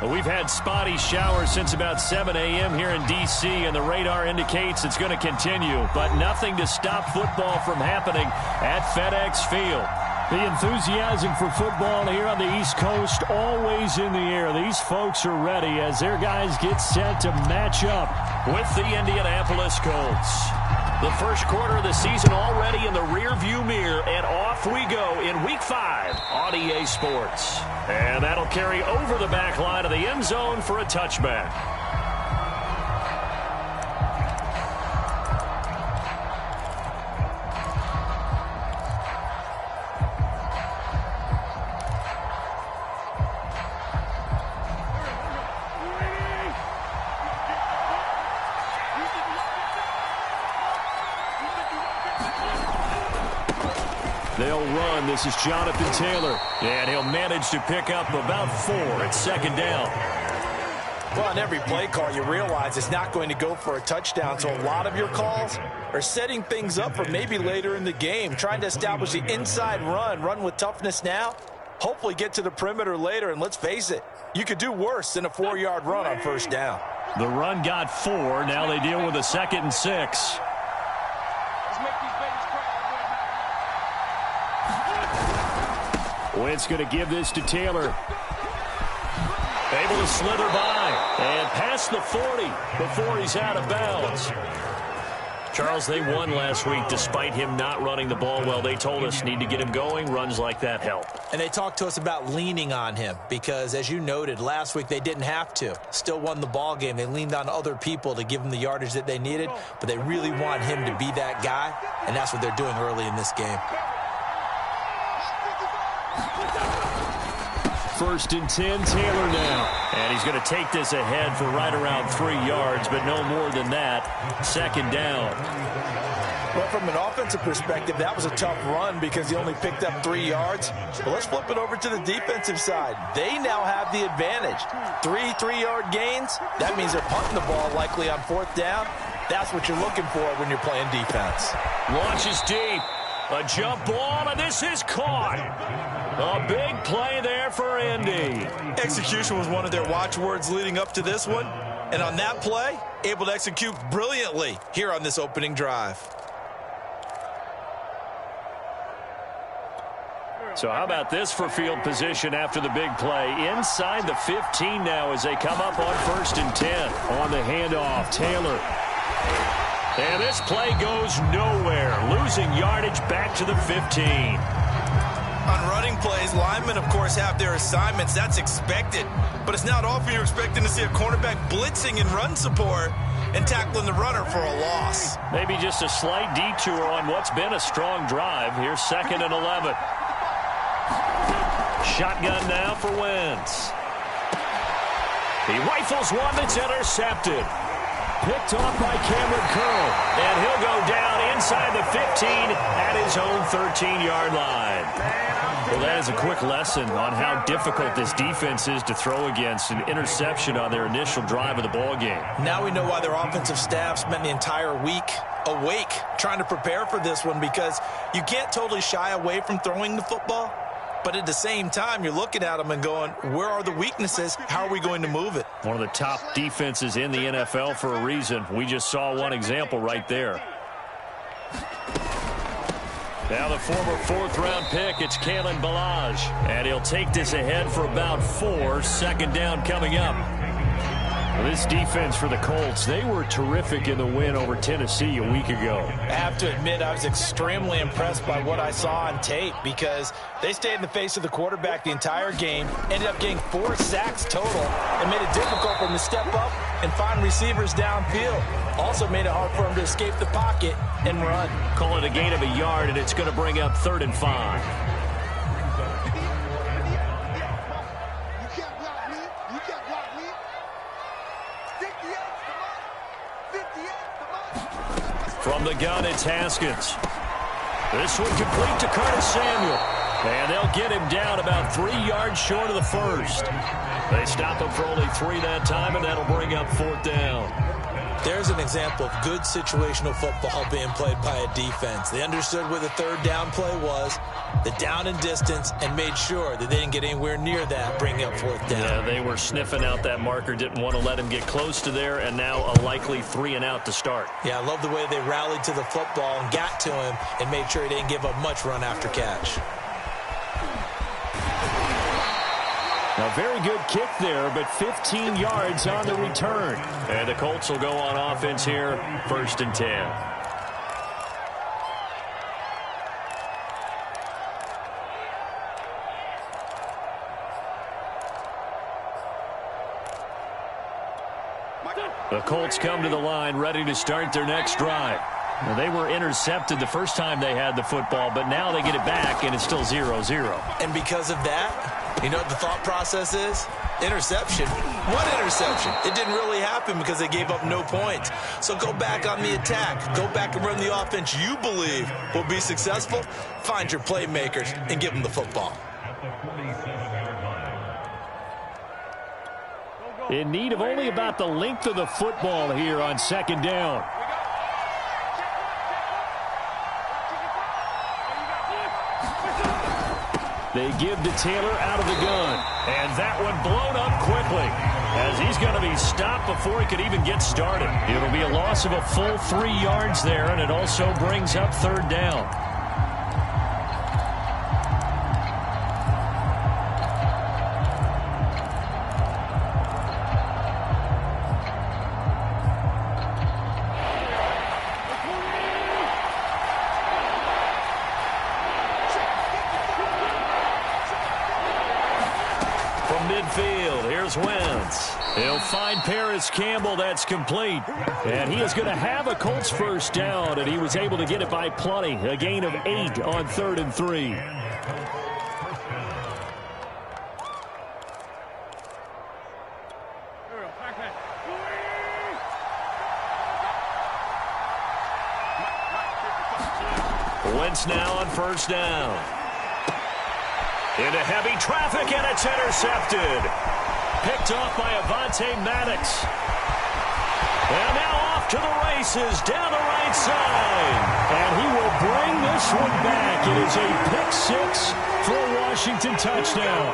We've had spotty showers since about 7 a.m. here in D.C., and the radar indicates it's going to continue, but nothing to stop football from happening at FedEx Field. The enthusiasm for football here on the East Coast always in the air. These folks are ready as their guys get set to match up with the Indianapolis Colts. The first quarter of the season already in the rearview mirror, and off we go in Week 5 on EA Sports. And that'll carry over the back line of the end zone for a touchback. They'll run. This is Jonathan Taylor. And he'll manage to pick up about 4 at second down. Well, on every play call, you realize it's not going to go for a touchdown. So a lot of your calls are setting things up for maybe later in the game, trying to establish the inside run with toughness now, hopefully get to the perimeter later. And let's face it, you could do worse than a 4-yard run on first down. The run got 4. Now they deal with a 2nd and 6. Wentz going to give this to Taylor. Able to slither by and past the 40 before he's out of bounds. Charles, they won last week despite him not running the ball well. They told us need to get him going. Runs like that help. And they talked to us about leaning on him because, as you noted, last week they didn't have to. Still won the ball game. They leaned on other people to give them the yardage that they needed, but they really want him to be that guy, and that's what they're doing early in this game. 1st and 10, Taylor now. And he's going to take this ahead for right around 3 yards, but no more than that. 2nd down. Well, from an offensive perspective, that was a tough run because he only picked up 3 yards. But let's flip it over to the defensive side. They now have the advantage. 3-3-yard gains. That means they're punting the ball likely on 4th down. That's what you're looking for when you're playing defense. Launches deep. A jump ball, and this is caught. A big play there for Indy. Execution was one of their watchwords leading up to this one. And on that play, able to execute brilliantly here on this opening drive. So how about this for field position after the big play? Inside the 15 now as they come up on 1st and 10. On the handoff, Taylor. And this play goes nowhere. Losing yardage back to the 15. On running plays, linemen, of course, have their assignments. That's expected. But it's not often you're expecting to see a cornerback blitzing in run support and tackling the runner for a loss. Maybe just a slight detour on what's been a strong drive. Here's 2nd and 11. Shotgun now for Wentz. He rifles one that's intercepted. Picked off by Cameron Curl. And he'll go down inside the 15 at his own 13-yard line. Well, that is a quick lesson on how difficult this defense is to throw against. An interception on their initial drive of the ball game. Now we know why their offensive staff spent the entire week awake trying to prepare for this one, because you can't totally shy away from throwing the football. But at the same time, you're looking at them and going, where are the weaknesses? How are we going to move it? One of the top defenses in the NFL for a reason. We just saw one example right there. Now the former 4th-round pick, it's Kalen Ballage. And he'll take this ahead for about 4. 2nd down coming up. This defense for the Colts, they were terrific in the win over Tennessee a week ago. I have to admit, I was extremely impressed by what I saw on tape, because they stayed in the face of the quarterback the entire game, ended up getting 4 sacks total, and made it difficult for him to step up and find receivers downfield. Also made it hard for him to escape the pocket and run. Call it a gain of a yard, and it's going to bring up 3rd and 5. From the gun, it's Haskins. This one complete to Curtis Samuel. And they'll get him down about 3 yards short of the 1st. They stop him for only 3 that time, and that'll bring up 4th down. There's an example of good situational football being played by a defense. They understood where the third down play was, the down and distance, and made sure that they didn't get anywhere near that, bringing up fourth down. Yeah, they were sniffing out that marker, didn't want to let him get close to there, and now a likely 3 and out to start. Yeah, I love the way they rallied to the football and got to him and made sure he didn't give up much run after catch. A very good kick there, but 15 yards on the return. And the Colts will go on offense here, 1st and 10. The Colts come to the line ready to start their next drive. Well, they were intercepted the first time they had the football, but now they get it back, and it's still 0-0. And because of that, you know what the thought process is? Interception. What interception? It didn't really happen because they gave up no points. So go back on the attack. Go back and run the offense you believe will be successful. Find your playmakers and give them the football. In need of only about the length of the football here on 2nd down. They give to Taylor out of the gun. And that one blown up quickly as he's going to be stopped before he could even get started. It'll be a loss of a full 3 yards there, and it also brings up 3rd down. Here's Wentz. He'll find Paris Campbell. That's complete. And he is going to have a Colts 1st down, and he was able to get it by plenty. A gain of 8 on 3rd and 3. Wentz now on 1st down. Into heavy traffic, and it's intercepted. Picked off by Avonte Maddox. And now off to the races down the right side. And he will bring this one back. It is a pick 6 for a Washington touchdown.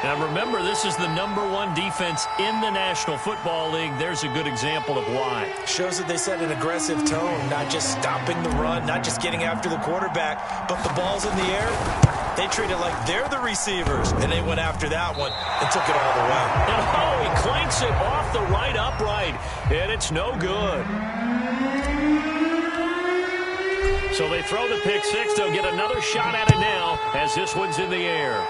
Now remember, this is the #1 defense in the National Football League. There's a good example of why. Shows that they set an aggressive tone, not just stopping the run, not just getting after the quarterback, but the ball's in the air. They treat it like they're the receivers, and they went after that one and took it all the way. And oh, he clanks it off the right upright, and it's no good. So they throw the pick 6. They'll get another shot at it now as this one's in the air.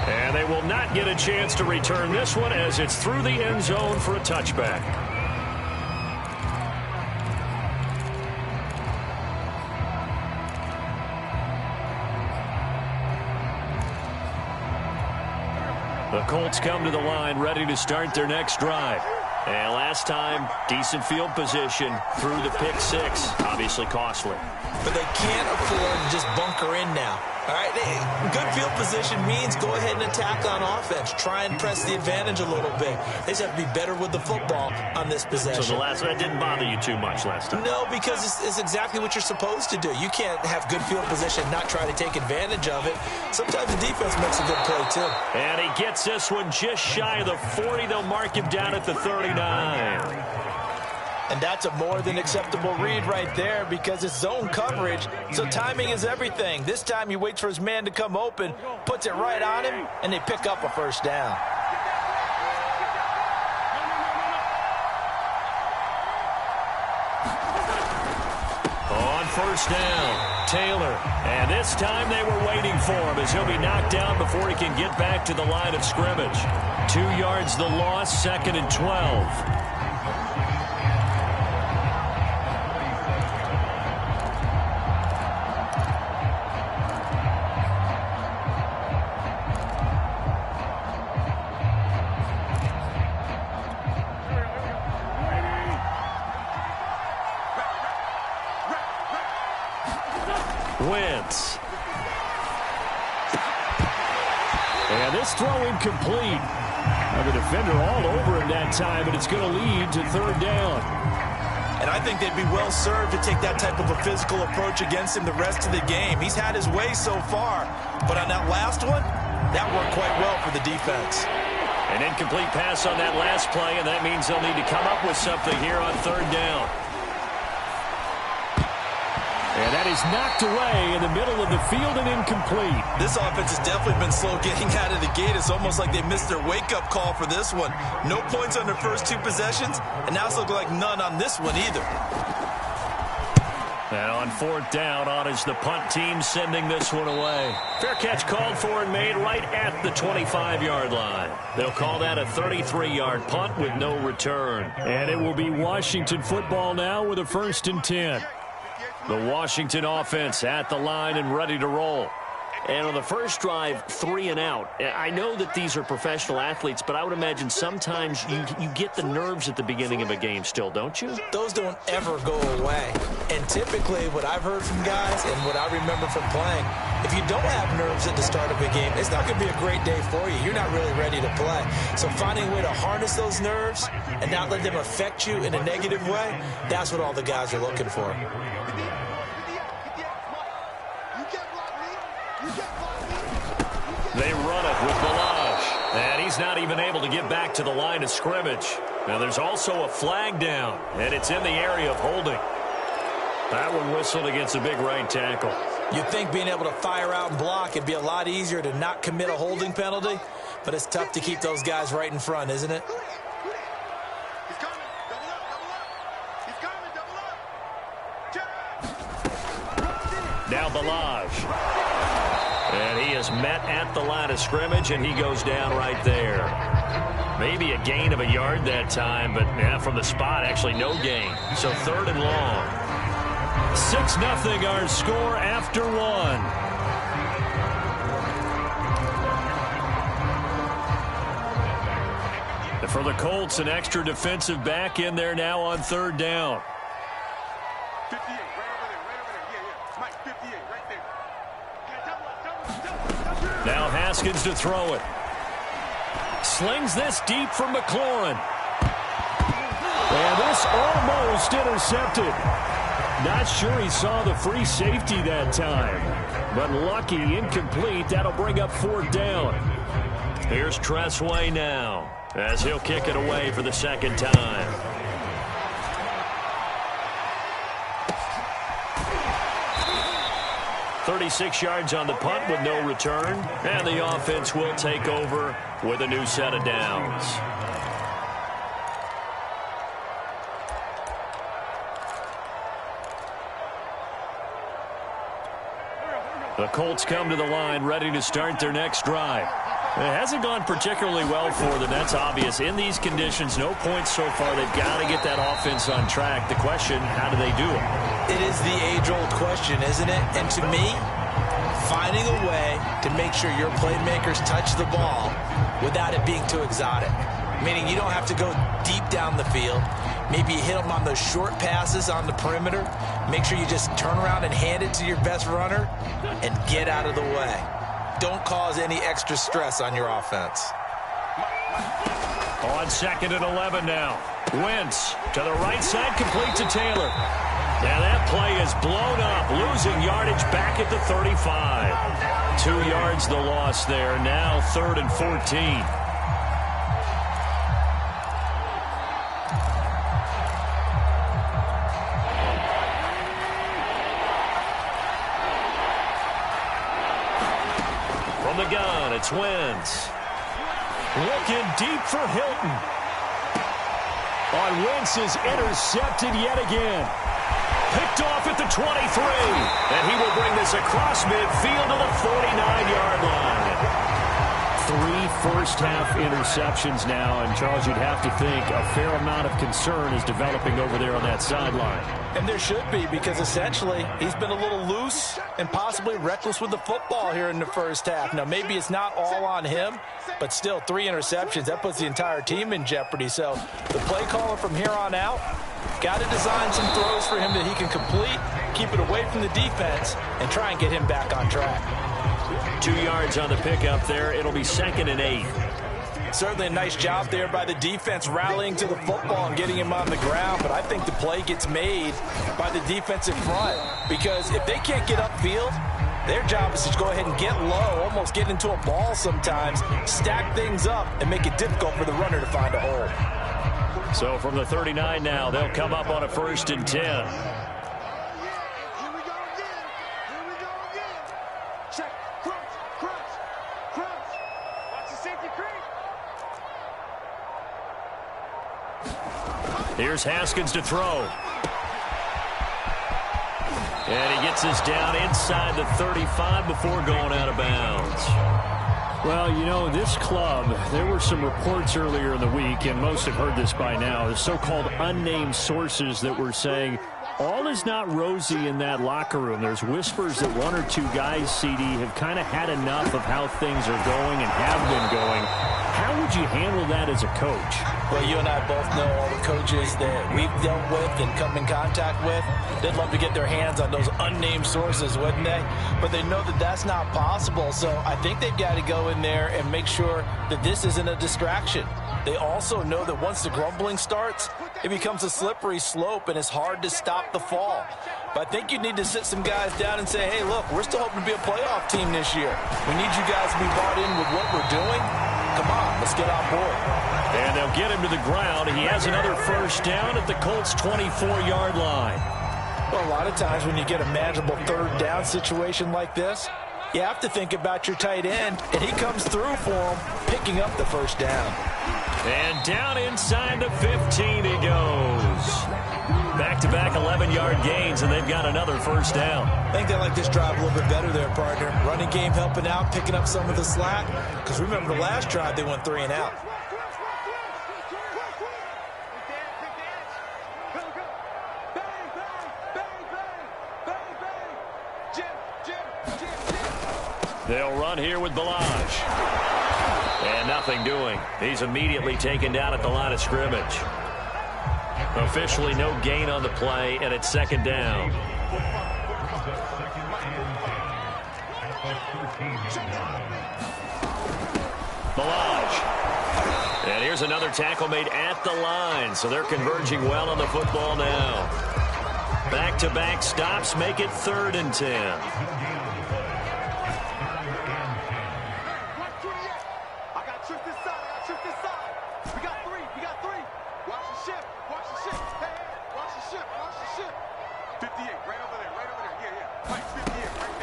And they will not get a chance to return this one as it's through the end zone for a touchback. The Colts come to the line ready to start their next drive. And last time, decent field position through the pick 6. Obviously costly. But they can't afford to just bunker in now. All right, good field position means go ahead and attack on offense. Try and press the advantage a little bit. They just have to be better with the football on this possession. So that didn't bother you too much last time? No, because it's exactly what you're supposed to do. You can't have good field position and not try to take advantage of it. Sometimes the defense makes a good play, too. And he gets this one just shy of the 40. They'll mark him down at the 39. And that's a more than acceptable read right there because it's zone coverage, so timing is everything. This time he waits for his man to come open, puts it right on him, and they pick up a 1st down. On 1st down, Taylor. And this time they were waiting for him as he'll be knocked down before he can get back to the line of scrimmage. 2 yards the loss, 2nd and 12. Wentz. And this throw incomplete. Now the defender all over him that time, but it's going to lead to third down. And I think they'd be well served to take that type of a physical approach against him the rest of the game. He's had his way so far, but on that last one, that worked quite well for the defense. An incomplete pass on that last play, and that means they'll need to come up with something here on third down. And that is knocked away in the middle of the field and incomplete. This offense has definitely been slow getting out of the gate. It's almost like they missed their wake-up call for this one. No points on their first two possessions, and now it's looking like none on this one either. And on fourth down, on is the punt team sending this one away. Fair catch called for and made right at the 25-yard line. They'll call that a 33-yard punt with no return. And it will be Washington football now with a 1st and 10. The Washington offense at the line and ready to roll. And on the first drive, 3 and out. I know that these are professional athletes, but I would imagine sometimes you get the nerves at the beginning of a game still, don't you? Those don't ever go away. And typically what I've heard from guys and what I remember from playing, if you don't have nerves at the start of a game, it's not going to be a great day for you. You're not really ready to play. So finding a way to harness those nerves and not let them affect you in a negative way, that's what all the guys are looking for. They run it with Balaj. And he's not even able to get back to the line of scrimmage. Now there's also a flag down, and it's in the area of holding. That one whistled against a big right tackle. You'd think being able to fire out and block it'd be a lot easier to not commit a holding penalty, but it's tough to keep those guys right in front, isn't it? Now Balaj. And he is met at the line of scrimmage, and he goes down right there. Maybe a gain of a yard that time, but from the spot, actually no gain. So 3rd and long. 6-0 our score after 1. For the Colts, an extra defensive back in there now on 3rd down. 58, right over there, right over there. Yeah. Mike, 58, right there. Now Haskins to throw it. Slings this deep from McLaurin. And this almost intercepted. Not sure he saw the free safety that time. But lucky, incomplete. That'll bring up 4th down. Here's Tressway now, as he'll kick it away for the 2nd time. .36 yards on the punt with no return. And the offense will take over with a new set of downs. The Colts come to the line ready to start their next drive. It hasn't gone particularly well for them. That's obvious. In these conditions, no points so far. They've got to get that offense on track. The question, how do they do it? It is the age-old question, isn't it? And to me, finding a way to make sure your playmakers touch the ball without it being too exotic. Meaning you don't have to go deep down the field. Maybe you hit them on those short passes on the perimeter. Make sure you just turn around and hand it to your best runner and get out of the way. Don't cause any extra stress on your offense. On 2nd and 11 now. Wentz to the right side, complete to Taylor. Now that play is blown up, losing yardage back at the 35. 2 yards the loss there. Now 3rd and 14. From the gun, it's Wentz. Looking deep for Hilton. On Wentz is intercepted yet again. Picked off at the 23. And he will bring this across midfield to the 49-yard line. 3 first-half interceptions now. And, Charles, you'd have to think a fair amount of concern is developing over there on that sideline. And there should be, because essentially he's been a little loose and possibly reckless with the football here in the first half. Now, maybe it's not all on him, but still 3 interceptions. That puts the entire team in jeopardy. So the play caller from here on out got to design some throws for him that he can complete, keep it away from the defense, and try and get him back on track. 2 yards on the pickup there. It'll be 2nd and 8. Certainly a nice job there by the defense rallying to the football and getting him on the ground, but I think the play gets made by the defensive front because if they can't get upfield, their job is to go ahead and get low, almost get into a ball sometimes, stack things up, and make it difficult for the runner to find a hole. So from the 39 now, they'll come up on a 1st and 10. Here we go again. Check. Crunch. Watch the safety creep. Here's Haskins to throw. And he gets us down inside the 35 before going out of bounds. Well, you know, this club, there were some reports earlier in the week, and most have heard this by now, the so-called unnamed sources that were saying all is not rosy in that locker room. There's whispers that one or two guys, CD, have kind of had enough of how things are going and have been going. How would you handle that as a coach? Well, you and I both know all the coaches that we've dealt with and come in contact with. They'd love to get their hands on those unnamed sources, wouldn't they? But they know that that's not possible, so I think they've got to go in there and make sure that this isn't a distraction. They also know that once the grumbling starts, it becomes a slippery slope, and it's hard to stop the fall. But I think you need to sit some guys down and say, hey, look, we're still hoping to be a playoff team this year. We need you guys to be bought in with what we're doing. Come on, let's get on board. And they'll get him to the ground. He has another 1st down at the Colts' 24-yard line. Well, a lot of times when you get a manageable 3rd down situation like this, you have to think about your tight end, and he comes through for him, picking up the 1st down. And down inside the 15 he goes. Back-to-back 11-yard gains, and they've got another 1st down. I think they like this drive a little bit better there, partner. Running game helping out, picking up some of the slack. Because remember the last drive, they went 3 and out. They'll run here with Balaj. And nothing doing. He's immediately taken down at the line of scrimmage. Officially no gain on the play, and it's 2nd down. Balaj. And here's another tackle made at the line, so they're converging well on the football now. Back-to-back stops make it 3rd and 10.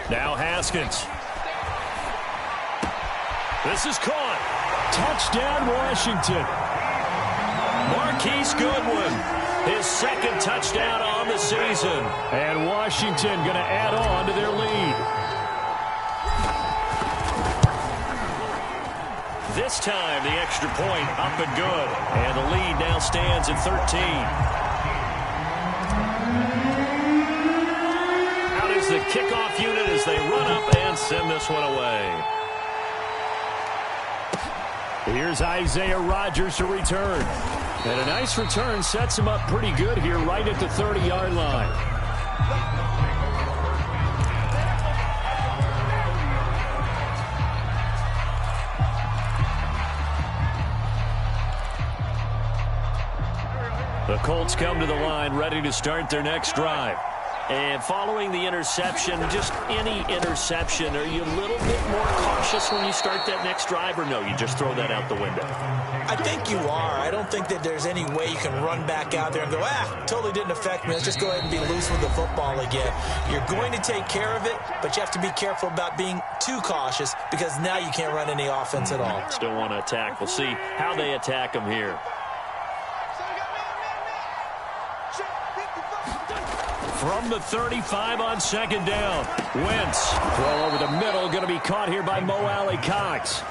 Now Haskins. This is caught. Touchdown, Washington. Marquise Goodwin, his 2nd touchdown on the season. And Washington going to add on to their lead. This time, the extra point up and good. And the lead now stands at 13. The kickoff unit as they run up and send this one away. Here's Isaiah Rodgers to return. And a nice return sets him up pretty good here right at the 30-yard line. The Colts come to the line ready to start their next drive. And following the interception, just any interception, are you a little bit more cautious when you start that next drive, or no, you just throw that out the window? I think you are. I don't think that there's any way you can run back out there and go, totally didn't affect me. Let's just go ahead and be loose with the football again. You're going to take care of it, but you have to be careful about being too cautious because now you can't run any offense at all. Still want to attack. We'll see how they attack them here. From the 35 on 2nd down. Wentz. Throw over the middle. Going to be caught here by Mo Alley Cox.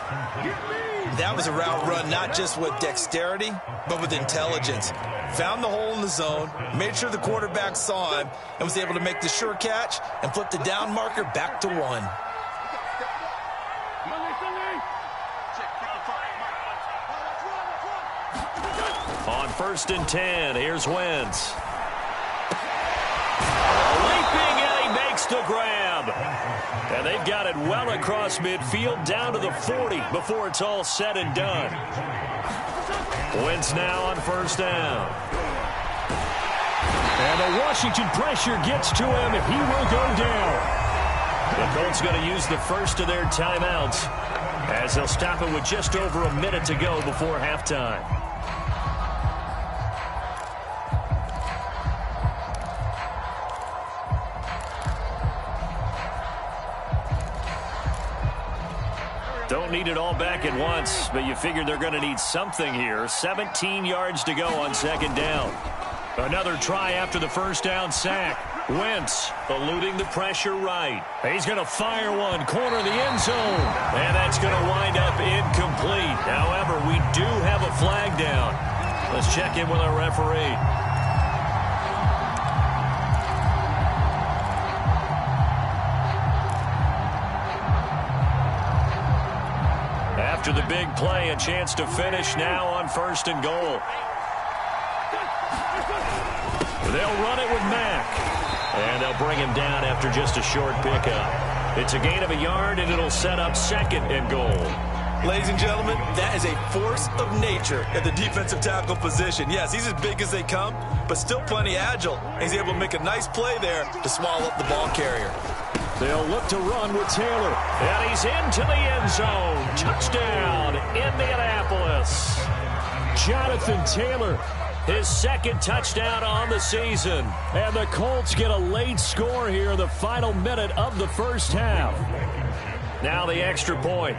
That was a route run not just with dexterity, but with intelligence. Found the hole in the zone, made sure the quarterback saw him, and was able to make the sure catch and flip the down marker back to 1. On 1st and 10, here's Wentz. makes the grab. And they've got it well across midfield down to the 40 before it's all said and done. Wentz now on first down. And the Washington pressure gets to him. He will go down. The Colts going to use the first of their timeouts as they'll stop it with just over a minute to go before halftime. Don't need it all back at once, but you figure they're going to need something here. 17 yards to go on second down. Another try after the first down sack. Wentz eluding the pressure right. He's going to fire one, corner the end zone. And that's going to wind up incomplete. However, we do have a flag down. Let's check in with our referee. After the big play, a chance to finish now on first and goal. They'll run it with Mack. And they'll bring him down after just a short pickup. It's a gain of a yard, and it'll set up second and goal. Ladies and gentlemen, that is a force of nature at the defensive tackle position. Yes, he's as big as they come, but still plenty agile. He's able to make a nice play there to swallow up the ball carrier. They'll look to run with Taylor. And he's into the end zone. Touchdown, Indianapolis. Jonathan Taylor, his second touchdown on the season. And the Colts get a late score here in the final minute of the first half. Now the extra point.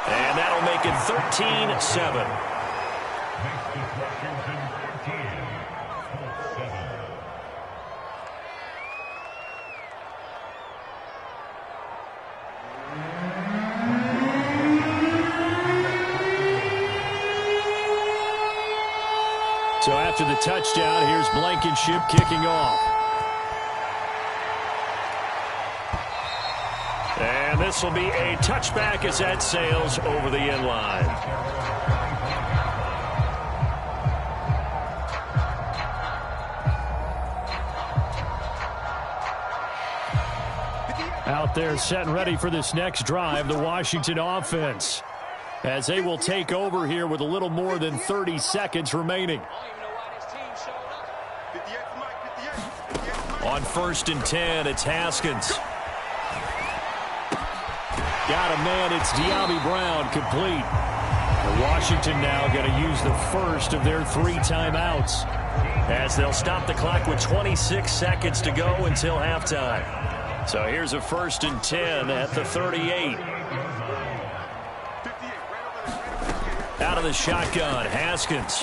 And that'll make it 13-7. So after the touchdown, here's Blankenship kicking off. And this will be a touchback as that sails over the end line. Out there set and ready for this next drive, the Washington offense, as they will take over here with a little more than 30 seconds remaining. On first and 10, it's Haskins. Got a man, it's De'Ami Brown, complete. Washington now going to use the first of their 3 timeouts, as they'll stop the clock with 26 seconds to go until halftime. So here's a first and 10 at the 38. Out of the shotgun, Haskins.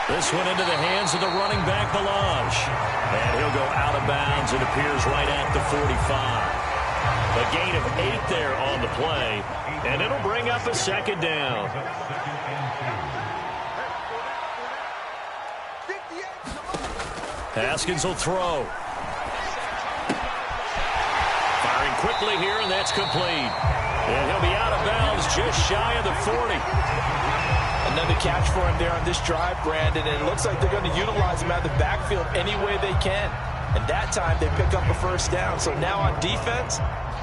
This one into the hands of the running back, Balaj. And he'll go out of bounds. It appears right at the 45. A gain of 8 there on the play. And it'll bring up a second down. Haskins will throw. Firing quickly here, and that's complete. And he'll be out of bounds just shy of the 40. Another catch for him there on this drive, Brandon, and it looks like they're going to utilize him out of the backfield any way they can. And that time they pick up a first down. So now on defense,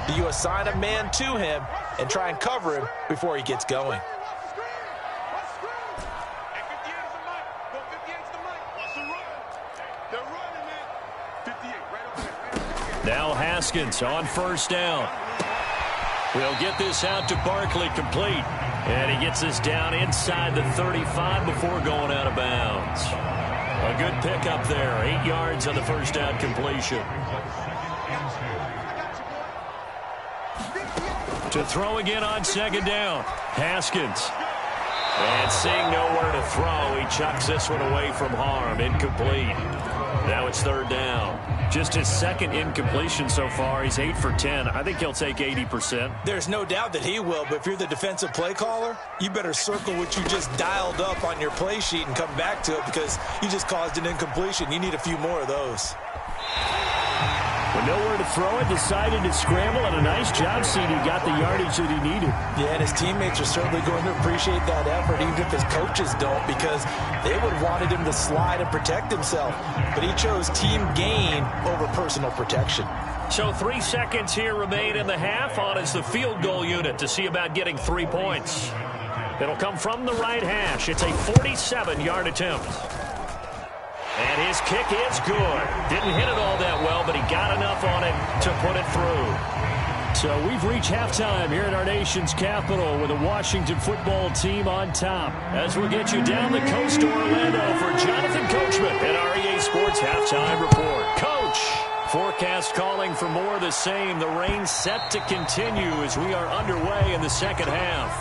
do you assign a man to him and try and cover him before he gets going? Now Haskins on first down. He'll get this out to Barkley, complete. And he gets this down inside the 35 before going out of bounds. A good pickup there. 8 yards on the first down completion. To throw again on second down. Haskins. And seeing nowhere to throw, he chucks this one away from harm. Incomplete. Now it's third down. Just his second incompletion so far. He's 8 for 10. I think he'll take 80%. There's no doubt that he will, but if you're the defensive play caller, you better circle what you just dialed up on your play sheet and come back to it because you just caused an incompletion. You need a few more of those. With nowhere to throw it, decided to scramble, and a nice job, CD. Got the yardage that he needed. Yeah, and his teammates are certainly going to appreciate that effort, even if his coaches don't, because they would have wanted him to slide and protect himself. But he chose team gain over personal protection. So 3 seconds here remain in the half. On is the field goal unit to see about getting 3 points. It'll come from the right hash. It's a 47-yard attempt. And his kick is good. Didn't hit it all that well, but he got enough on it to put it through. So we've reached halftime here in our nation's capital with the Washington football team on top. As we'll get you down the coast to Orlando for Jonathan Coachman at our EA Sports Halftime Report. Coach! Forecast calling for more of the same. The rain set to continue as we are underway in the second half.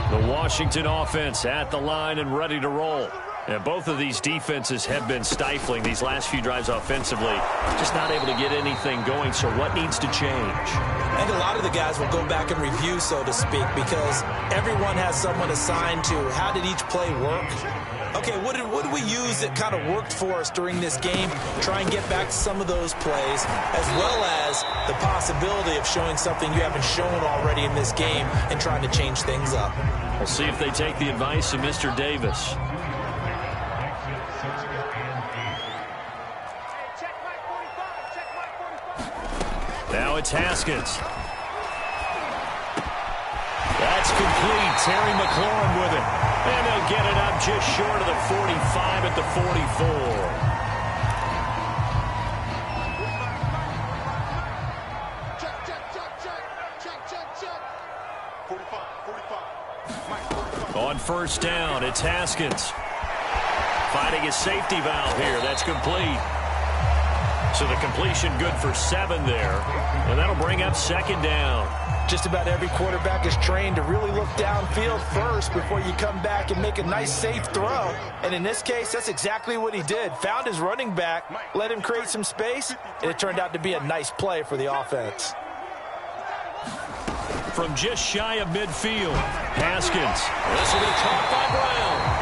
The Washington offense at the line and ready to roll. And both of these defenses have been stifling these last few drives offensively. Just not able to get anything going, so what needs to change? And a lot of the guys will go back and review, so to speak, because everyone has someone assigned to how did each play work. Okay, what did we use that kind of worked for us during this game? Try and get back to some of those plays, as well as the possibility of showing something you haven't shown already in this game and trying to change things up. We'll see if they take the advice of Mr. Davis. Now it's Haskins. That's complete. Terry McLaurin with it. And they'll get it up just short of the 45 at the 44. On first down, it's Haskins. Finding his safety valve here. That's complete. So the completion good for 7 there. And that'll bring up second down. Just about every quarterback is trained to really look downfield first before you come back and make a nice, safe throw. And in this case, that's exactly what he did. Found his running back, let him create some space, and it turned out to be a nice play for the offense. From just shy of midfield, Haskins. This will be caught by Brown.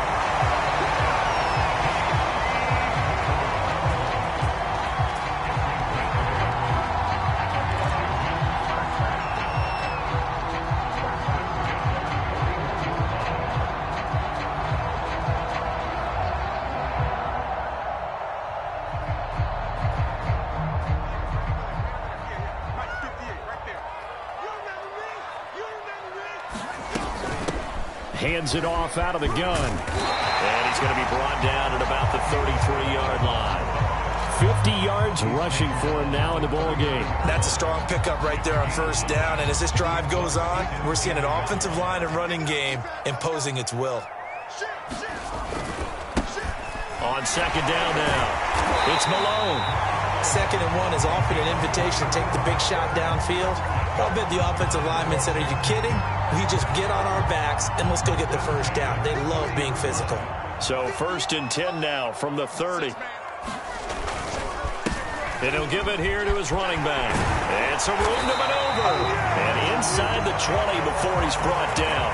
Hands it off out of the gun. And he's going to be brought down at about the 33-yard line. 50 yards rushing for him now in the ball game. That's a strong pickup right there on first down. And as this drive goes on, we're seeing an offensive line and running game imposing its will. On second down now, it's Malone. 2nd and 1 is often an invitation to take the big shot downfield. I'll bet the offensive lineman said, are you kidding? We just get on our backs and let's go get the first down. They love being physical. So 1st and 10 now from the 30. And he'll give it here to his running back. And some room to maneuver. And inside the 20 before he's brought down.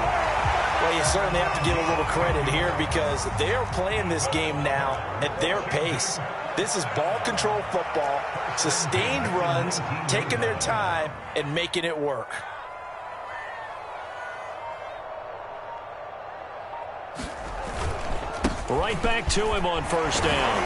Well, you certainly have to give a little credit here because they are playing this game now at their pace. This is ball control football, sustained runs, taking their time and making it work. Right back to him on first down.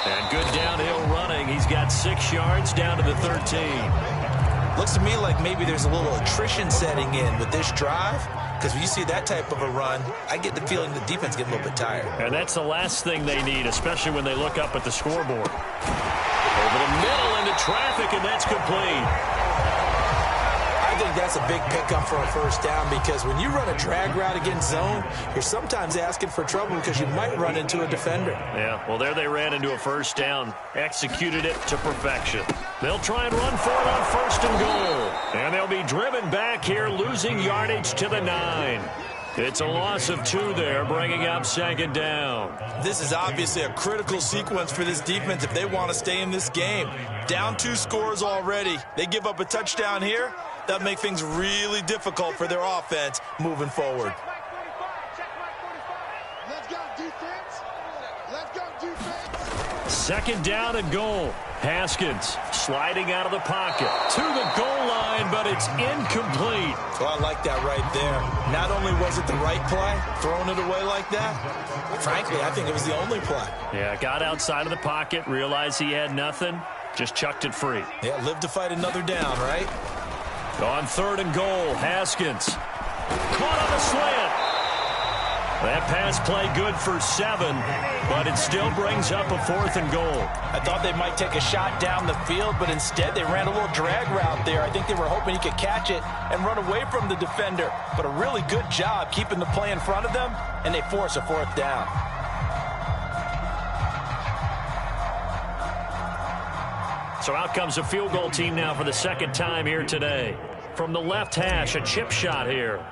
And good downhill running. He's got 6 yards down to the 13. Looks to me like maybe there's a little attrition setting in with this drive. Because when you see that type of a run, I get the feeling the defense gets a little bit tired. And that's the last thing they need, especially when they look up at the scoreboard. Over the middle into traffic, and that's complete. I think that's a big pickup for a first down because when you run a drag route against zone, you're sometimes asking for trouble because you might run into a defender. Yeah, well, there they ran into a first down, executed it to perfection. They'll try and run for it on 1st and goal. And they'll be driven back here, losing yardage to the 9. It's a loss of 2 there, bringing up second down. This is obviously a critical sequence for this defense if they want to stay in this game. Down 2 scores already. They give up a touchdown here. That make things really difficult for their offense moving forward. Second down and goal. Haskins sliding out of the pocket to the goal line, but it's incomplete. Well, I like that right there. Not only was it the right play, throwing it away like that, frankly, I think it was the only play. Yeah, got outside of the pocket, realized he had nothing, just chucked it free. Yeah, live to fight another down, right? On third and goal, Haskins. Caught on the slant. That pass play good for 7, but it still brings up a 4th and goal. I thought they might take a shot down the field, but instead they ran a little drag route there. I think they were hoping he could catch it and run away from the defender. But a really good job keeping the play in front of them, and they force a 4th down. So out comes a field goal team now for the second time here today. From the left hash, a chip shot here.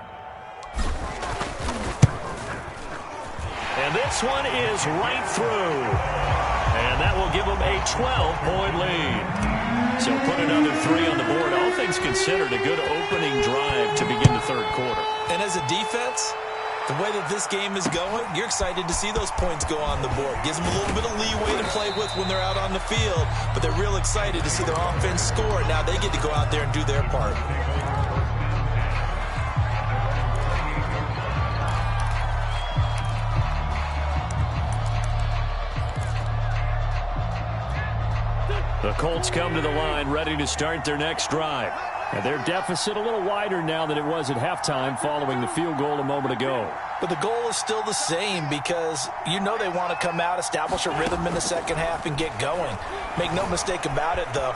And this one is right through. And that will give them a 12-point lead. So put another 3 on the board. All things considered, a good opening drive to begin the third quarter. And as a defense, the way that this game is going, you're excited to see those points go on the board. Gives them a little bit of leeway to play with when they're out on the field. But they're real excited to see their offense score. Now they get to go out there and do their part. The Colts come to the line ready to start their next drive. And their deficit a little wider now than it was at halftime following the field goal a moment ago. But the goal is still the same because you know they want to come out, establish a rhythm in the second half, and get going. Make no mistake about it, though.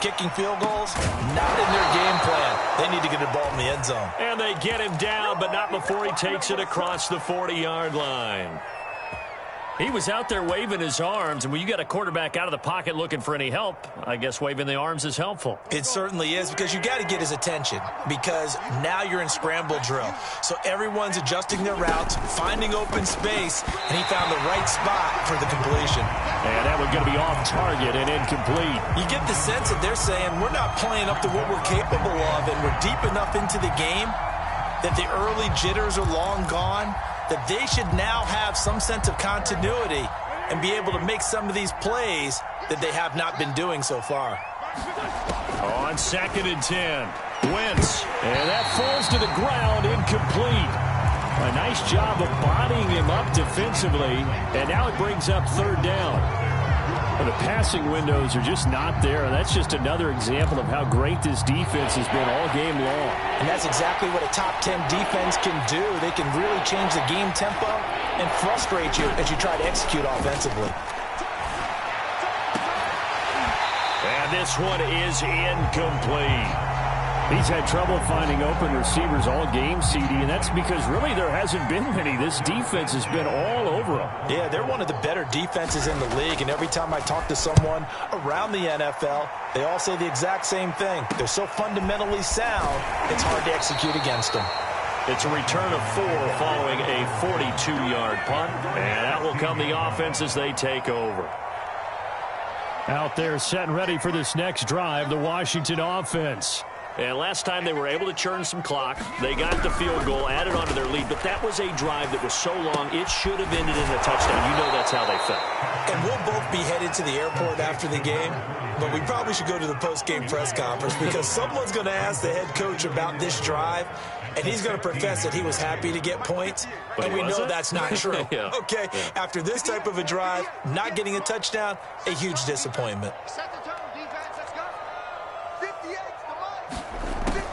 Kicking field goals, not in their game plan. They need to get the ball in the end zone. And they get him down, but not before he takes it across the 40-yard line. He was out there waving his arms, and when you got a quarterback out of the pocket looking for any help, I guess waving the arms is helpful. It certainly is, because you got to get his attention, because now you're in scramble drill. So everyone's adjusting their routes, finding open space, and he found the right spot for the completion. And that one's going to be off target and incomplete. You get the sense that they're saying we're not playing up to what we're capable of, and we're deep enough into the game that the early jitters are long gone, that they should now have some sense of continuity and be able to make some of these plays that they have not been doing so far. On 2nd and 10, Wentz, and that falls to the ground, incomplete. A nice job of bodying him up defensively, and now it brings up 3rd down. Well, the passing windows are just not there, and that's just another example of how great this defense has been all game long. And that's exactly what a top 10 defense can do. They can really change the game tempo and frustrate you as you try to execute offensively. And this one is incomplete. He's had trouble finding open receivers all game, CD, and that's because really there hasn't been many. This defense has been all over them. Yeah, they're one of the better defenses in the league, and every time I talk to someone around the NFL, they all say the exact same thing. They're so fundamentally sound, it's hard to execute against them. It's a return of 4 following a 42-yard punt, and that will come the offense as they take over. Out there set and ready for this next drive, the Washington offense. And last time they were able to churn some clock. They got the field goal, added on to their lead. But that was a drive that was so long, it should have ended in a touchdown. You know that's how they felt. And we'll both be headed to the airport after the game. But we probably should go to the post-game press conference because someone's going to ask the head coach about this drive. And he's going to profess that he was happy to get points. But and we know that's not true. Yeah. Okay, yeah. After this type of a drive, not getting a touchdown, a huge disappointment.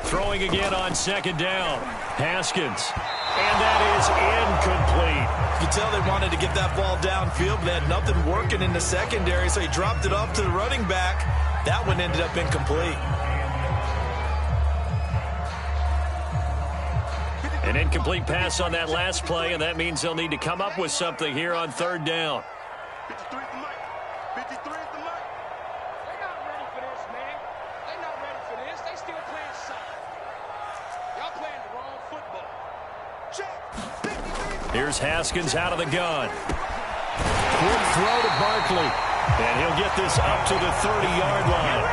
Throwing again on 2nd down. Haskins. And that is incomplete. You can tell they wanted to get that ball downfield, but they had nothing working in the secondary, so he dropped it off to the running back. That one ended up incomplete. An incomplete pass on that last play, and that means they'll need to come up with something here on 3rd down. 53 is the mic. 53 is the mic. They're not ready for this, man. They're not ready for this. They still playing soccer. Y'all playing the wrong football. Check. Here's Haskins out of the gun. Quick throw to Barkley. And he'll get this up to the 30-yard line.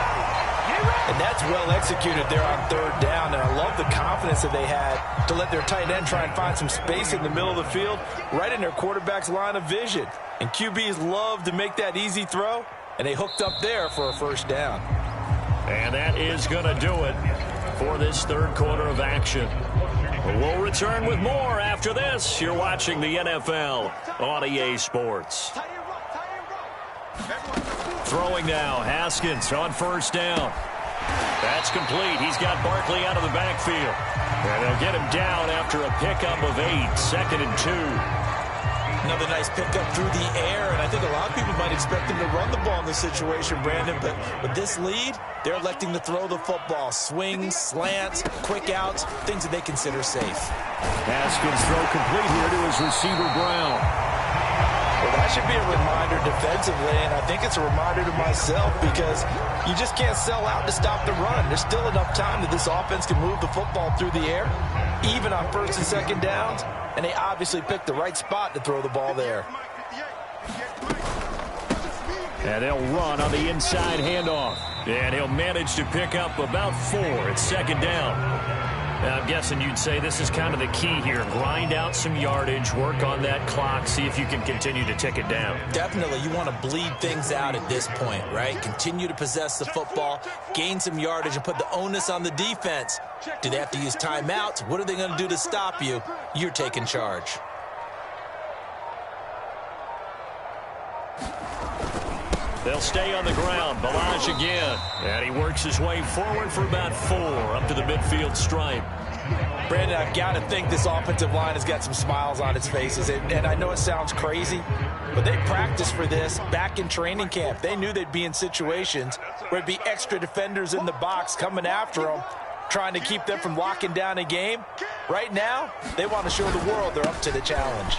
And that's well executed there on third down. And I love the confidence that they had to let their tight end try and find some space in the middle of the field, right in their quarterback's line of vision. And QBs love to make that easy throw, and they hooked up there for a first down. And that is going to do it for this third quarter of action. We'll return with more after this. You're watching the NFL on EA Sports. Throwing now, Haskins on first down. That's complete. He's got Barkley out of the backfield. And they'll get him down after a pickup of 8, 2nd and 2. Another nice pickup through the air, and I think a lot of people might expect him to run the ball in this situation, Brandon, but with this lead, they're electing to throw the football. Swings, slants, quick outs, things that they consider safe. Haskins throw complete here to his receiver, Brown. Well, that should be a reminder defensively, and I think it's a reminder to myself because you just can't sell out to stop the run. There's still enough time that this offense can move the football through the air, even on first and second downs, and they obviously picked the right spot to throw the ball there. And they'll run on the inside handoff. And he'll manage to pick up about 4 at second down. Now, I'm guessing you'd say this is kind of the key here. Grind out some yardage, work on that clock, see if you can continue to tick it down. Definitely. You want to bleed things out at this point, right? Continue to possess the football, gain some yardage, and put the onus on the defense. Do they have to use timeouts? What are they going to do to stop you? You're taking charge. They'll stay on the ground. Balaj again. And he works his way forward for about 4 up to the midfield stripe. Brandon, I've got to think this offensive line has got some smiles on its faces. And I know it sounds crazy, but they practiced for this back in training camp. They knew they'd be in situations where it'd be extra defenders in the box coming after them, trying to keep them from locking down a game. Right now, they want to show the world they're up to the challenge.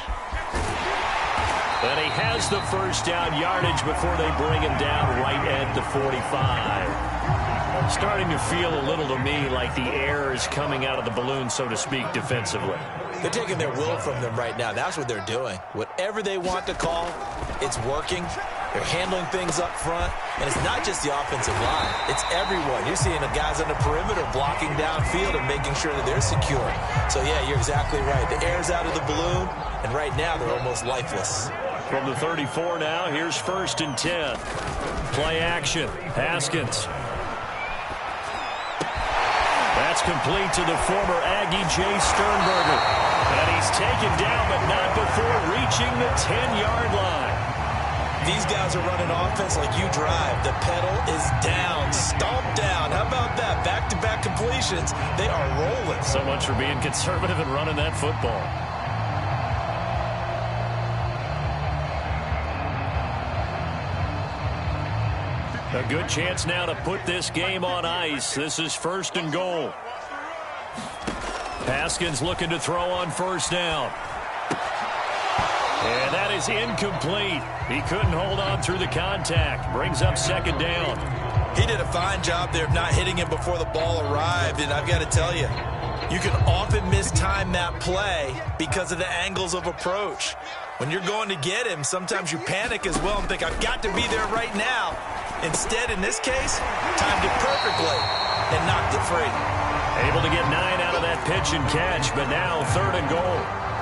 And he has the first down yardage before they bring him down right at the 45. Starting to feel a little to me like the air is coming out of the balloon, so to speak, defensively. They're taking their will from them right now. That's what they're doing. Whatever they want to call, it's working. They're handling things up front. And it's not just the offensive line. It's everyone. You're seeing the guys on the perimeter blocking downfield and making sure that they're secure. So, yeah, you're exactly right. The air's out of the balloon, and right now they're almost lifeless. From the 34 now, here's 1st and 10. Play action. Haskins. That's complete to the former Aggie Jay Sternberger. And he's taken down, but not before reaching the 10-yard line. These guys are running offense like you drive. The pedal is down, stomped down. How about that? Back-to-back completions. They are rolling. So much for being conservative and running that football. A good chance now to put this game on ice. This is 1st and goal. Haskins looking to throw on first down. And that is incomplete. He couldn't hold on through the contact. Brings up 2nd down. He did a fine job there of not hitting him before the ball arrived. And I've got to tell you, you can often mistime that play because of the angles of approach. When you're going to get him, sometimes you panic as well and think, I've got to be there right now. Instead, in this case, timed it perfectly and knocked it free. Able to get 9 out of that pitch and catch, but now 3rd and goal.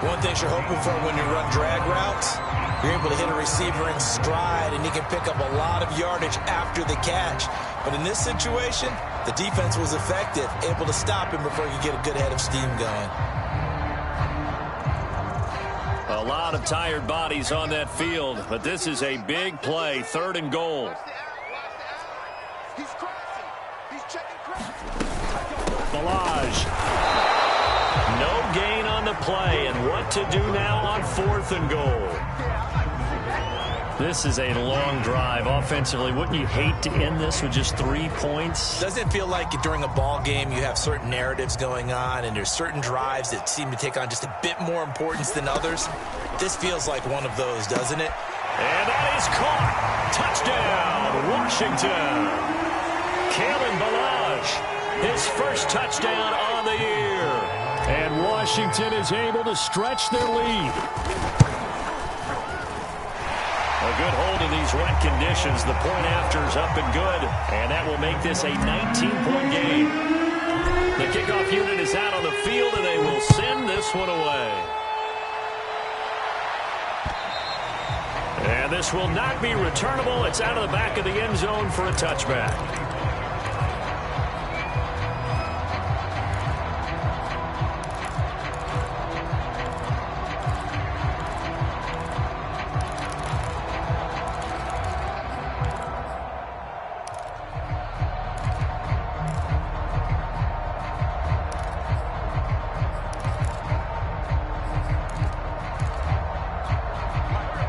One thing you're hoping for when you run drag routes, you're able to hit a receiver in stride, and he can pick up a lot of yardage after the catch. But in this situation, the defense was effective, able to stop him before he could get a good head of steam going. A lot of tired bodies on that field, but this is a big play, 3rd and goal. He's crossing. He's checking crossing. Balaj. No gain on the play, and what to do now on 4th and goal. This is a long drive offensively. Wouldn't you hate to end this with just 3 points? Doesn't it feel like during a ball game you have certain narratives going on and there's certain drives that seem to take on just a bit more importance than others? This feels like one of those, doesn't it? And that is caught. Touchdown, Washington. Kalen Balaj, his first touchdown on the year. And Washington is able to stretch their lead. A good hold in these wet conditions. The point after's up and good, and that will make this a 19-point game. The kickoff unit is out on the field, and they will send this one away. And this will not be returnable. It's out of the back of the end zone for a touchback.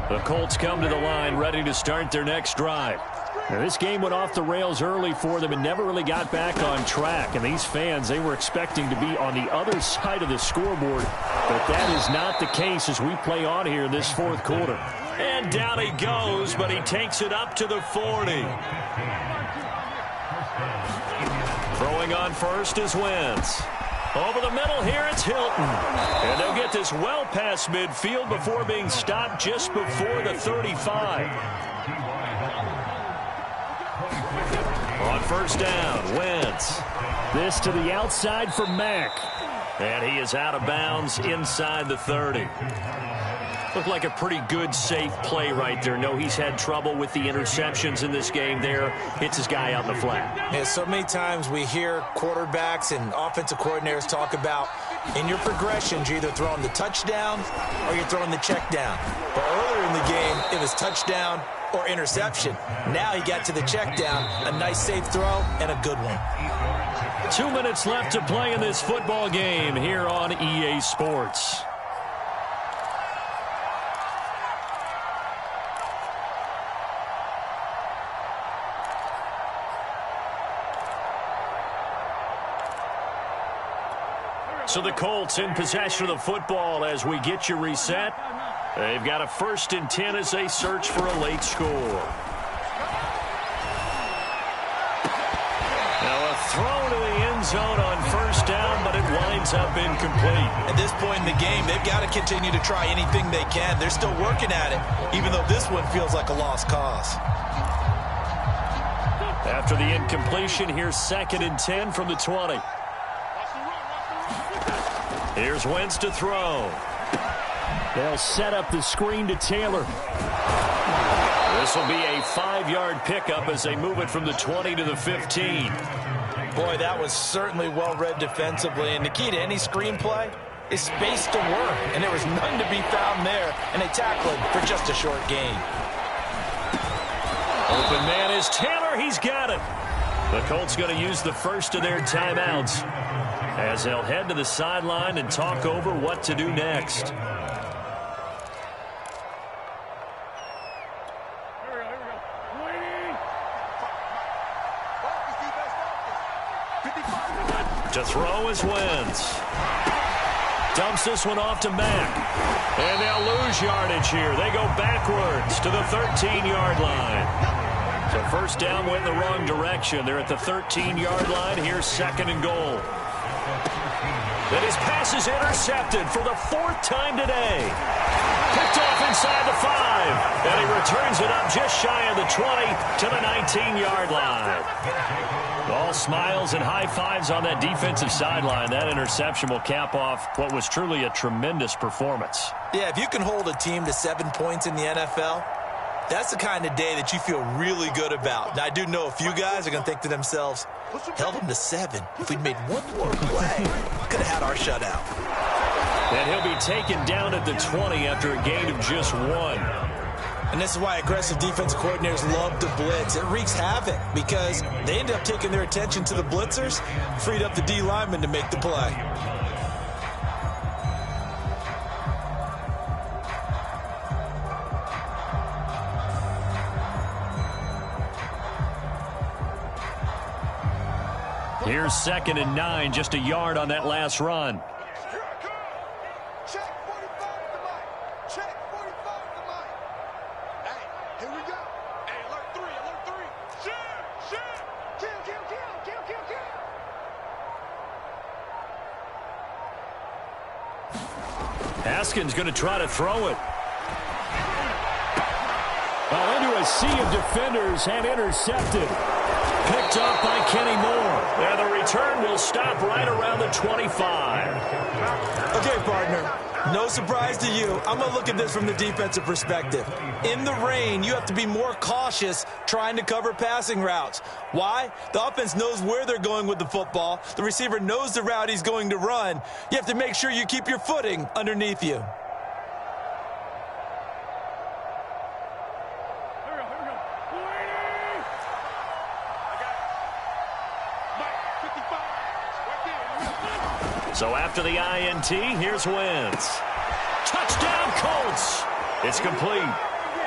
The Colts come to the line ready to start their next drive. Now, this game went off the rails early for them and never really got back on track. And these fans, they were expecting to be on the other side of the scoreboard. But that is not the case as we play on here in this fourth quarter. And down he goes, but he takes it up to the 40. Throwing on first is Wentz. Over the middle here, it's Hilton. And they'll get this well past midfield before being stopped just before the 35. On first down, Wentz. This to the outside for Mack. And he is out of bounds inside the 30. Looked like a pretty good, safe play right there. No, he's had trouble with the interceptions in this game there. Hits his guy out in the flat. Yeah, so many times we hear quarterbacks and offensive coordinators talk about in your progressions, you're either throwing the touchdown or you're throwing the check down. But earlier in the game, it was touchdown or interception. Now he got to the check down, a nice safe throw, and a good one. 2 minutes left to play in this football game here on EA Sports. So the Colts in possession of the football as we get you reset. They've got a 1st and 10 as they search for a late score. Now a throw to the end zone on first down, but it winds up incomplete. At this point in the game, they've got to continue to try anything they can. They're still working at it, even though this one feels like a lost cause. After the incompletion, here's 2nd and 10 from the 20. Here's Wentz to throw. They'll set up the screen to Taylor. This will be a 5-yard pickup as they move it from the 20 to the 15. Boy, that was certainly well-read defensively. And the key to any screenplay is space to work. And there was none to be found there. And they tackled for just a short gain. Open man is Taylor. He's got it. The Colts going to use the first of their timeouts as they'll head to the sideline and talk over what to do next. To throw is Wentz. Dumps this one off to Mack. And they'll lose yardage here. They go backwards to the 13-yard line. So first down went in the wrong direction. They're at the 13-yard line. Here's 2nd and goal. Then his pass is intercepted for the 4th time today. Picked off inside the 5. And he returns it up just shy of the 20 to the 19-yard line. All smiles and high fives on that defensive sideline. That interception will cap off what was truly a tremendous performance. Yeah, if you can hold a team to 7 points in the NFL, that's the kind of day that you feel really good about. Now, I do know a few guys are going to think to themselves, held them to 7. If we'd made one more play, could have had our shutout. And he'll be taken down at the 20 after a gain of just 1. And this is why aggressive defensive coordinators love to blitz. It wreaks havoc because they end up taking their attention to the blitzers, freed up the D lineman to make the play. Here's 2nd and 9, just a yard on that last run. Haskins going to try to throw it. Into a sea of defenders and intercepted. Picked up by Kenny Moore. And the return will stop right around the 25. Okay, partner. No surprise to you. I'm going to look at this from the defensive perspective. In the rain, you have to be more cautious trying to cover passing routes. Why? The offense knows where they're going with the football. The receiver knows the route he's going to run. You have to make sure you keep your footing underneath you. So after the INT, here's Wentz. Touchdown, Colts. It's complete.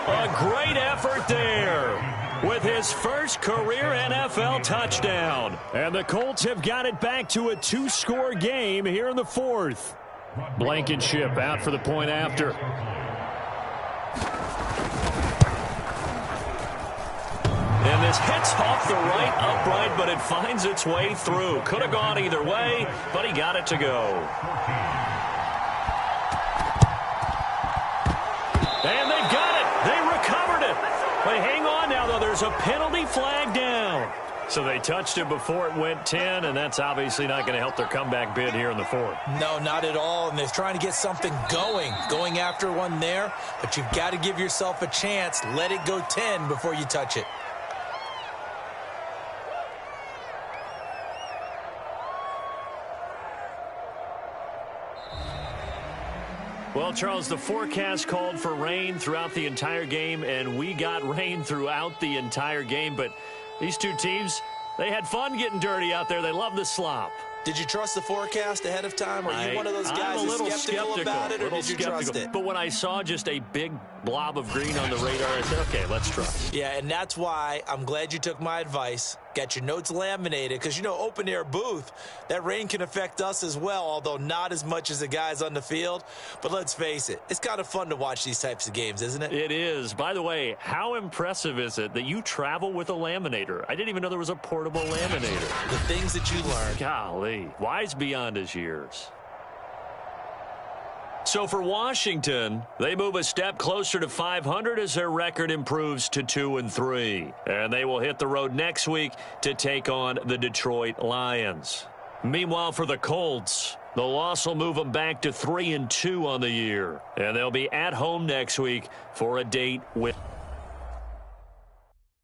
A great effort there with his first career NFL touchdown. And the Colts have got it back to a 2-score game here in the fourth. Blankenship out for the point after. And this hits off the right upright, but it finds its way through. Could have gone either way, but he got it to go. And they've got it. They recovered it. But hang on now, though. There's a penalty flag down. So they touched it before it went 10, and that's obviously not going to help their comeback bid here in the fourth. No, not at all. And they're trying to get something going after one there. But you've got to give yourself a chance. Let it go 10 before you touch it. Well, Charles, the forecast called for rain throughout the entire game, and we got rain throughout the entire game. But these two teams, they had fun getting dirty out there. They love the slop. Did you trust the forecast ahead of time? Are you one of those guys who's skeptical about it, or did you trust it? But when I saw just a big blob of green on the radar, I said, okay, let's trust. Yeah, and that's why I'm glad you took my advice. Got your notes laminated, because, you know, open-air booth, that rain can affect us as well, although not as much as the guys on the field. But let's face it, it's kind of fun to watch these types of games, isn't it? It is. By the way, how impressive is it that you travel with a laminator? I didn't even know there was a portable laminator. The things that you learn. Golly, wise beyond his years. So for Washington, they move a step closer to 500 as their record improves to 2-3. And they will hit the road next week to take on the Detroit Lions. Meanwhile, for the Colts, the loss will move them back to 3-2 on the year. And they'll be at home next week for a date with...